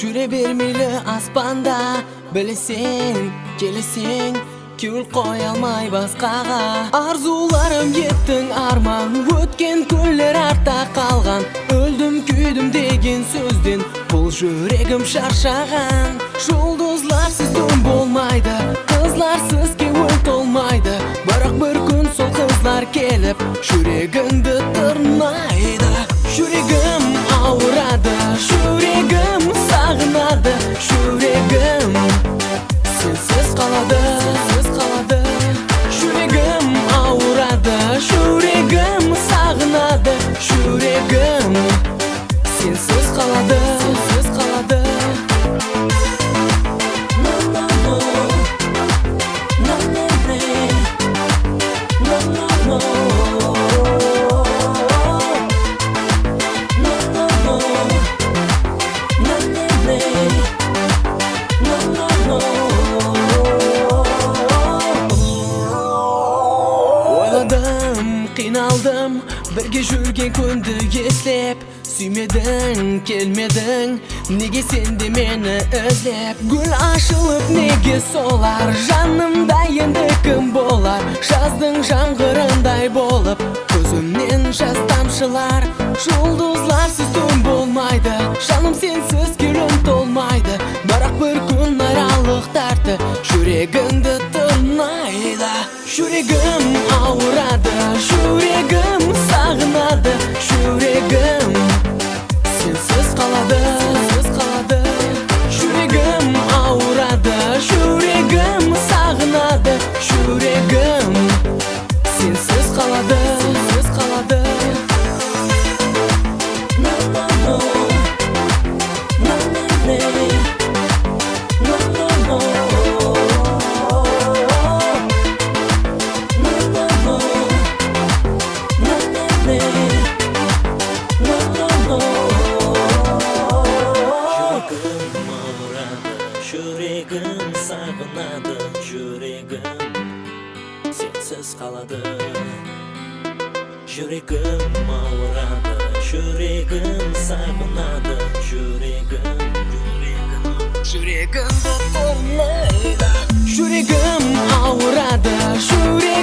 Şure bermeli aspanda, bileseng, keleseng, kül qoy almay basqaga. Arzularım yettin arman, ötken kunlar artda qalgan. Öldüm küydüm degen sözdен, bul yüregim şarşagan. Жұлдызларсыз түн болмайды, kızlarsız көңіл толмайды. Бірақ bir күн сол kızlar келіп, жүрегіңді тырнайды. Жүрегім ауырады, жүрегім сағынады, жүрегім сенсіз қалады, жүрегім ауырады, жүрегім сағынады, жүрегім сенсіз қалады. Qinaldım, birge жүрген күнді еслеп. Сүймедің, келмедің, неге сенде мені өзлеп? Гүл ашылып неге солар, жанымда енді кім болар? Жаздың жаңғырындай болып, көзімнен жас тамшылар. Жұлдызларсыз түн болмайды, жаным сенсіз күнім толмайды. Бірақ бір күн аралық тартты, жүрегіңді тырнайды. Жүрегім ауырады, жүрегім сағынады, жүрегім сенсіз қалады. Жүрегім ауырады, жүрегім сағынады, жүрегім сенсіз қалады. Жүрегім сағынады, жүрегім сенсіз қалады. Жүрегім ауырады, жүрегім сағынады, жүрегімді тырнайды. Жүрегім ауырады, жүрегім